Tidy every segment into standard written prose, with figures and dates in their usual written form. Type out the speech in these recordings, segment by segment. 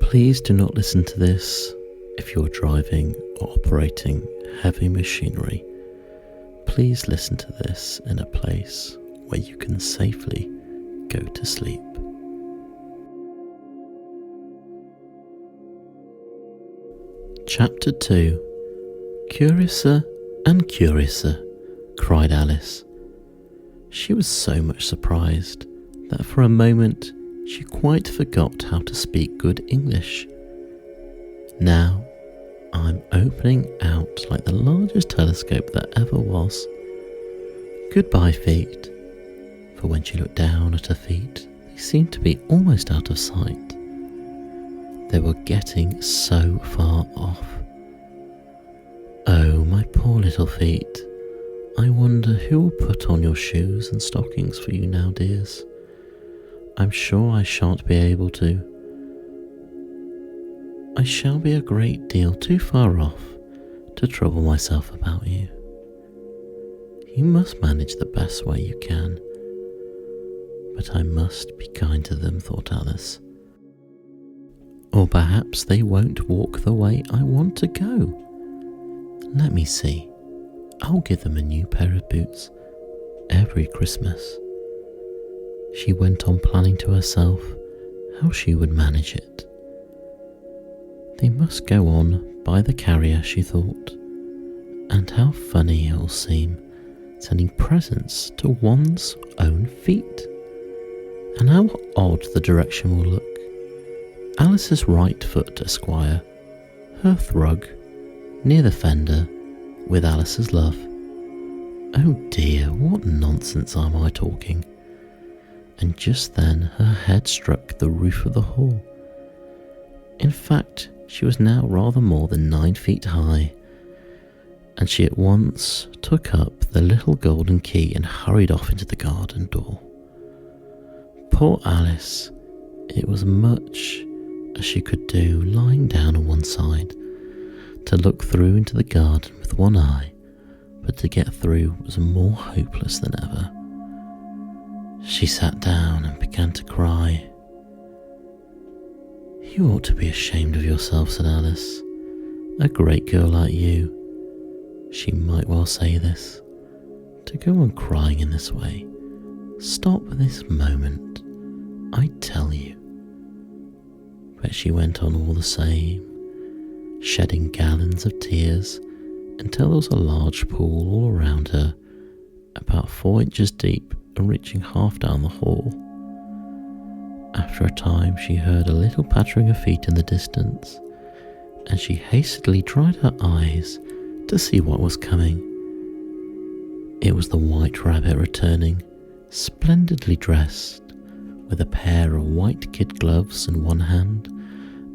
Please do not listen to this if you're driving or operating heavy machinery. Please listen to this in a place where you can safely go to sleep. Chapter 2. Curiouser and curiouser, cried Alice. She was so much surprised that for a moment she quite forgot how to speak good English. Now I'm opening out like the largest telescope that ever was. Goodbye, feet. For when she looked down at her feet, they seemed to be almost out of sight. They were getting so far off. Oh, my poor little feet. I wonder who will put on your shoes and stockings for you now, dears. I'm sure I shan't be able to. I shall be a great deal too far off to trouble myself about you. You must manage the best way you can. But I must be kind to them, thought Alice. Or perhaps they won't walk the way I want to go. Let me see. I'll give them a new pair of boots every Christmas. She went on planning to herself how she would manage it. They must go on by the carrier, she thought, and how funny it will seem sending presents to one's own feet, and how odd the direction will look. Alice's right foot, Esquire, hearth rug, near the fender, with Alice's love. Oh dear, what nonsense am I talking? And just then her head struck the roof of the hall. In fact, she was now rather more than 9 feet high, and she at once took up the little golden key and hurried off into the garden door. Poor Alice, it was much as she could do lying down on one side, to look through into the garden with one eye, but to get through was more hopeless than ever. She sat down and began to cry. You ought to be ashamed of yourself, said Alice. A great girl like you, she might well say this, to go on crying in this way. Stop this moment, I tell you. But she went on all the same, shedding gallons of tears until there was a large pool all around her, about 4 inches deep and reaching half down the hall. After a time she heard a little pattering of feet in the distance, and she hastily dried her eyes to see what was coming. It was the White Rabbit returning, splendidly dressed, with a pair of white kid gloves in one hand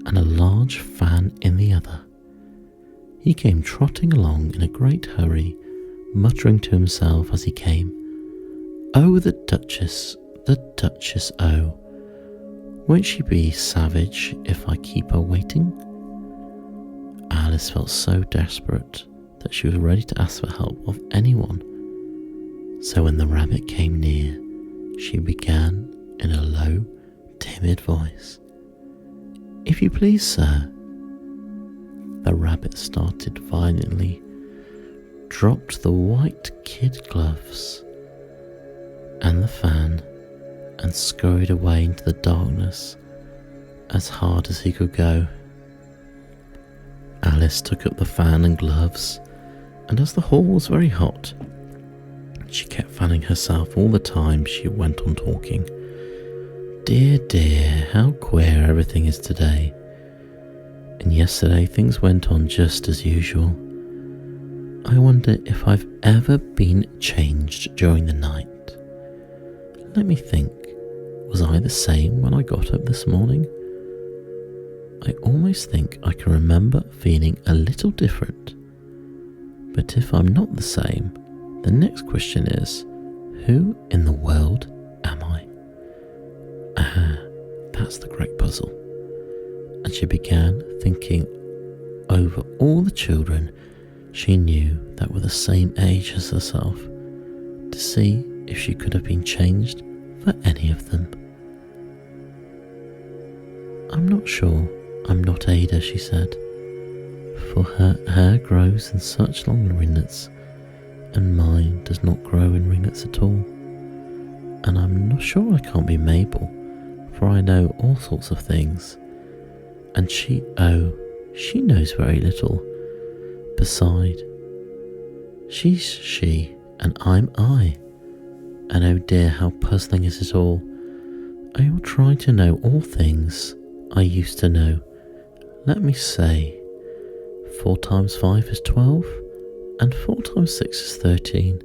and a large fan in the other. He came trotting along in a great hurry, muttering to himself as he came, Oh, the Duchess, oh! Won't she be savage if I keep her waiting? Alice felt so desperate that she was ready to ask for help of anyone. So when the rabbit came near, she began in a low, timid voice, If you please, sir. The rabbit started violently, dropped the white kid gloves and the fan, and scurried away into the darkness as hard as he could go. Alice took up the fan and gloves, and as the hall was very hot, she kept fanning herself all the time she went on talking. Dear, dear, how queer everything is today. And yesterday things went on just as usual. I wonder if I've ever been changed during the night. Let me think. Was I the same when I got up this morning? I almost think I can remember feeling a little different. But if I'm not the same, the next question is, who in the world am I? That's the great puzzle. And she began thinking over all the children she knew that were the same age as herself, to see if she could have been changed for any of them. I'm not sure I'm not Ada, she said, for her hair grows in such long ringlets, and mine does not grow in ringlets at all. And I'm not sure I can't be Mabel, for I know all sorts of things. And she knows very little. Beside, she's she, and I'm I. And oh dear, how puzzling is it all. I will try to know all things I used to know. Let me say, 4 times 5 is 12, and 4 times 6 is 13,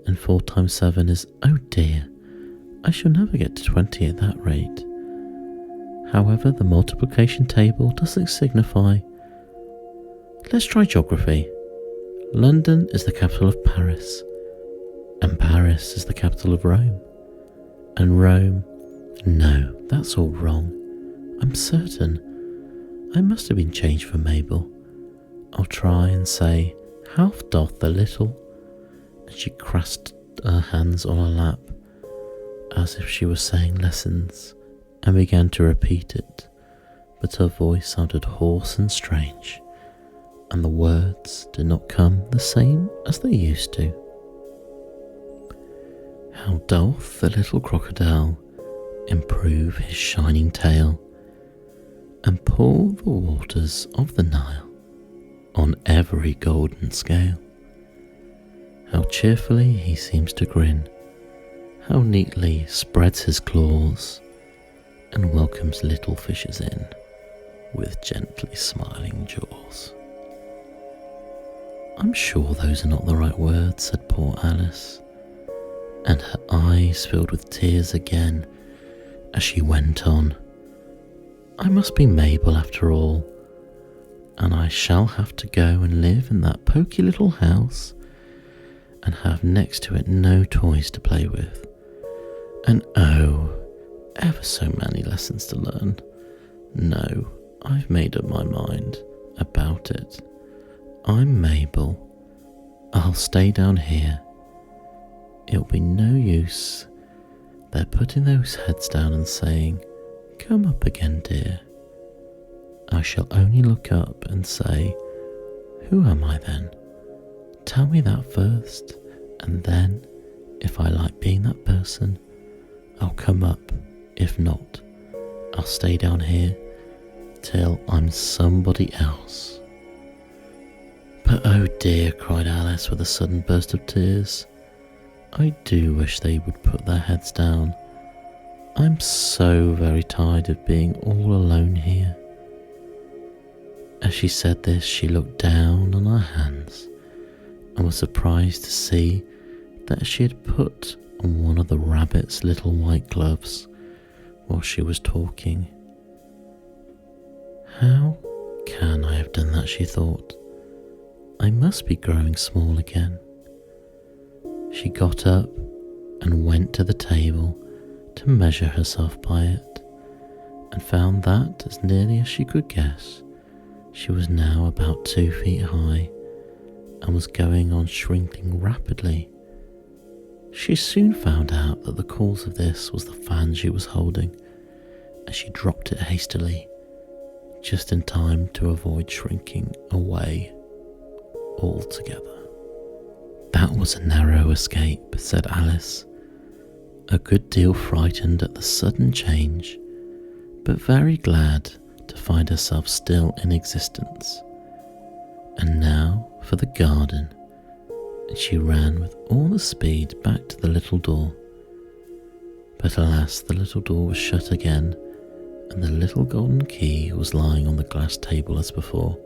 and 4 times 7 is, oh dear, I shall never get to 20 at that rate. However, the multiplication table doesn't signify. Let's try geography. London is the capital of Paris, and Paris is the capital of Rome. And Rome, no, that's all wrong. I'm certain. I must have been changed for Mabel. I'll try and say, half doth the little, and she clasped her hands on her lap, as if she was saying lessons, and began to repeat it, but her voice sounded hoarse and strange, and the words did not come the same as they used to. How doth the little crocodile improve his shining tail, and pull the waters of the Nile on every golden scale? How cheerfully he seems to grin, how neatly spreads his claws, and welcomes little fishes in with gently smiling jaws. I'm sure those are not the right words, said poor Alice, and her eyes filled with tears again as she went on. I must be Mabel after all, and I shall have to go and live in that poky little house and have next to it no toys to play with. And oh, ever so many lessons to learn. No, I've made up my mind about it. I'm Mabel. I'll stay down here. It'll be no use their putting those heads down and saying, come up again, dear. I shall only look up and say, who am I then? Tell me that first, and then, if I like being that person, I'll come up. If not, I'll stay down here till I'm somebody else. But oh dear, cried Alice with a sudden burst of tears, I do wish they would put their heads down. I'm so very tired of being all alone here. As she said this, she looked down on her hands and was surprised to see that she had put on one of the rabbit's little white gloves while she was talking. How can I have done that, she thought. I must be growing small again. She got up and went to the table to measure herself by it, and found that, as nearly as she could guess, she was now about 2 feet high, and was going on shrinking rapidly. She soon found out that the cause of this was the fan she was holding, and she dropped it hastily, just in time to avoid shrinking away altogether. That was a narrow escape, said Alice, a good deal frightened at the sudden change, but very glad to find herself still in existence. And now for the garden, and she ran with all the speed back to the little door. But alas, the little door was shut again, and the little golden key was lying on the glass table as before.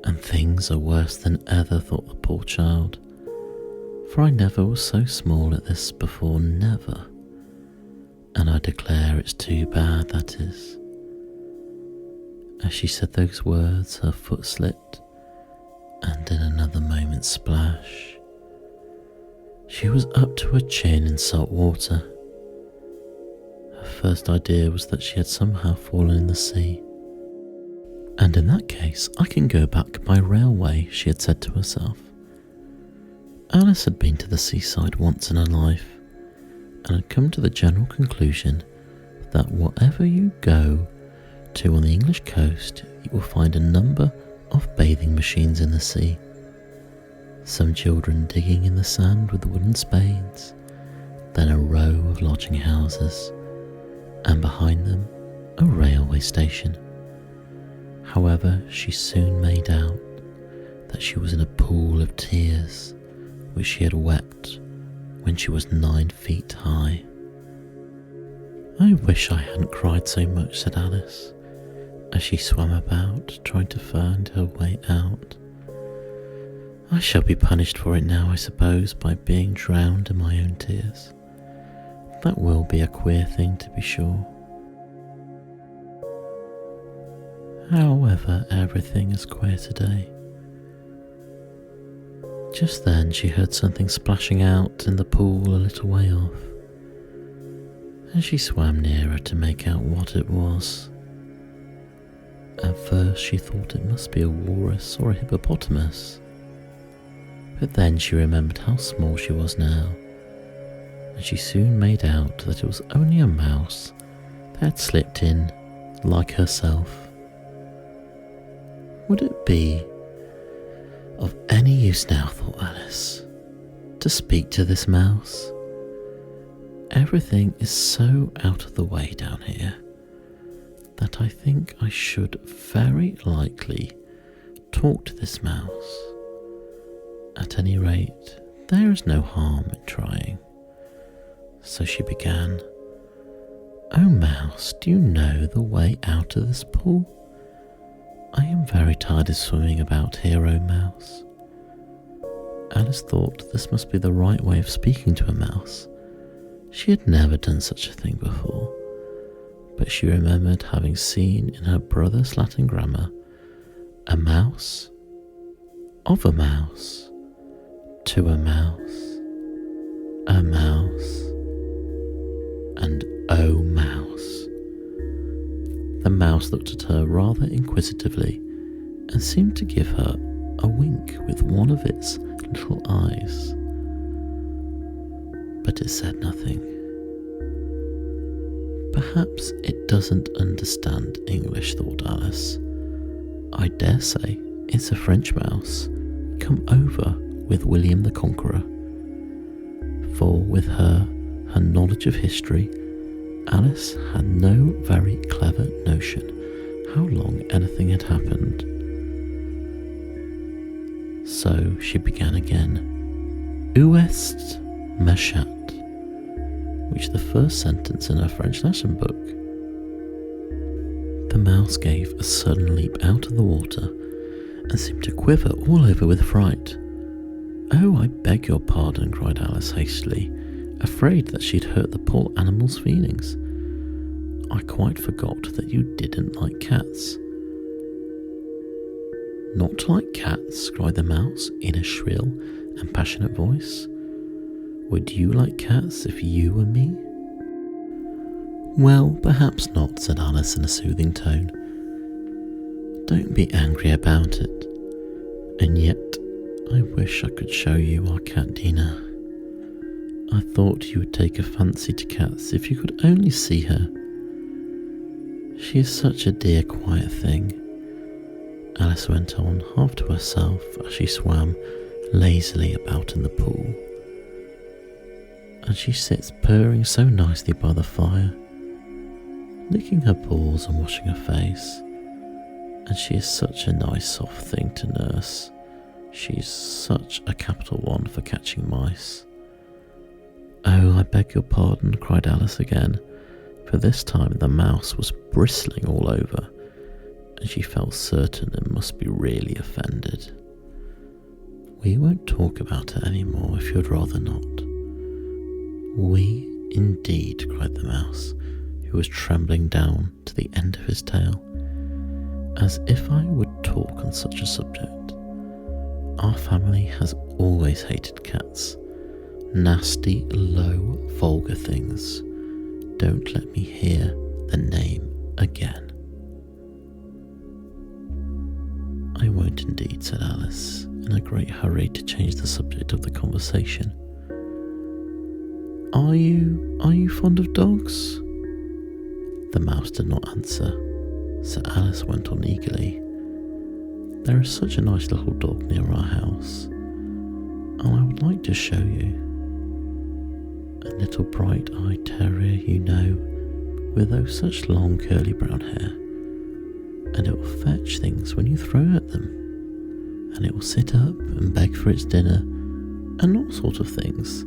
And things are worse than ever, thought the poor child, for I never was so small at this before, never, and I declare it's too bad, that is. As she said those words, her foot slipped, and in another moment, splash, she was up to her chin in salt water. Her first idea was that she had somehow fallen in the sea. And in that case, I can go back by railway, she had said to herself. Alice had been to the seaside once in her life, and had come to the general conclusion that wherever you go, to on the English coast, you will find a number of bathing machines in the sea. Some children digging in the sand with wooden spades, then a row of lodging houses, and behind them a railway station. However, she soon made out that she was in a pool of tears which she had wept when she was 9 feet high. "I wish I hadn't cried so much," said Alice, as she swam about, trying to find her way out. "I shall be punished for it now, I suppose, by being drowned in my own tears. That will be a queer thing, to be sure. However, everything is queer today." Just then she heard something splashing out in the pool a little way off, and she swam nearer to make out what it was. At first she thought it must be a walrus or a hippopotamus, but then she remembered how small she was now, and she soon made out that it was only a mouse that had slipped in like herself. Would it be of any use now, thought Alice, to speak to this mouse? Everything is so out of the way down here that I think I should very likely talk to this mouse. At any rate, there is no harm in trying. So she began, "Oh mouse, do you know the way out of this pool? I am very tired of swimming about here, oh mouse." Alice thought this must be the right way of speaking to a mouse. She had never done such a thing before, but she remembered having seen in her brother's Latin grammar a mouse, of a mouse, to a mouse, and oh mouse. The mouse looked at her rather inquisitively and seemed to give her a wink with one of its little eyes. But it said nothing. Perhaps it doesn't understand English, thought Alice. I dare say it's a French mouse come over with William the Conqueror. For with her knowledge of history, Alice had no very clever notion how long anything had happened. So she began again, "Où est ma chatte?" which the first sentence in her French lesson book. The mouse gave a sudden leap out of the water and seemed to quiver all over with fright. "Oh, I beg your pardon," cried Alice hastily, afraid that she'd hurt the poor animal's feelings. "I quite forgot that you didn't like cats." "Not like cats?" cried the mouse in a shrill and passionate voice. "Would you like cats if you were me?" "Well, perhaps not," said Alice in a soothing tone. "Don't be angry about it. And yet, I wish I could show you our cat Dina. I thought you would take a fancy to cats if you could only see her. She is such a dear, quiet thing," Alice went on, half to herself, as she swam lazily about in the pool. "And she sits purring so nicely by the fire, licking her paws and washing her face. And she is such a nice soft thing to nurse. She's such a capital one for catching mice." "Oh, I beg your pardon," cried Alice again, for this time the mouse was bristling all over, and she felt certain it must be really offended. "We won't talk about it any more if you'd rather not." "We, indeed," cried the mouse, who was trembling down to the end of his tail. "As if I would talk on such a subject. Our family has always hated cats. Nasty, low, vulgar things. Don't let me hear the name again." "I won't indeed," said Alice, in a great hurry to change the subject of the conversation. Are you fond of dogs?" The mouse did not answer, So Alice went on eagerly. There is such a nice little dog near our house, and I would like to show you. A little bright-eyed terrier, you know, with such long curly brown hair, and it will fetch things when you throw at them, and it will sit up and beg for its dinner, and all sorts of things.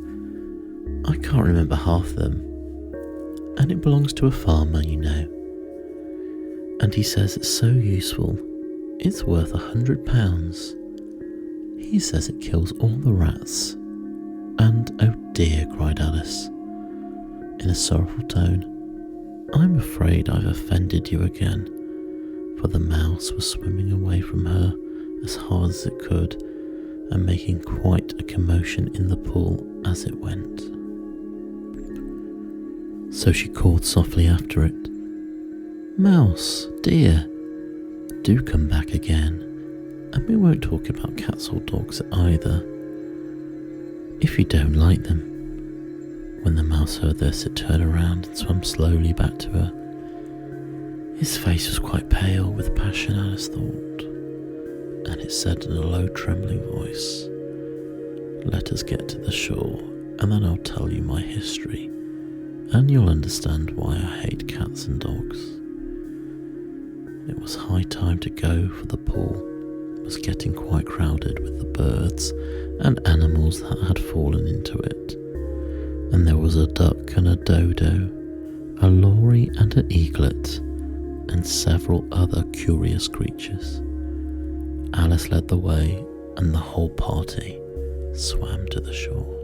I can't remember half of them, and it belongs to a farmer, you know. And he says it's so useful, it's worth £100. He says it kills all the rats. And oh dear, cried Alice, in a sorrowful tone, I'm afraid I've offended you again, for the mouse was swimming away from her as hard as it could, and making quite a commotion in the pool as it went. So she called softly after it, Mouse, dear, do come back again, and we won't talk about cats or dogs either, if you don't like them. When the mouse heard this, it turned around and swam slowly back to her. His face was quite pale with passion, Alice thought, and it said in a low trembling voice, Let us get to the shore, and then I'll tell you my history, and you'll understand why I hate cats and dogs. It was high time to go, for the pool was getting quite crowded with the birds and animals that had fallen into it, and there was a duck and a dodo, a lory and an eaglet, and several other curious creatures. Alice led the way, and the whole party swam to the shore.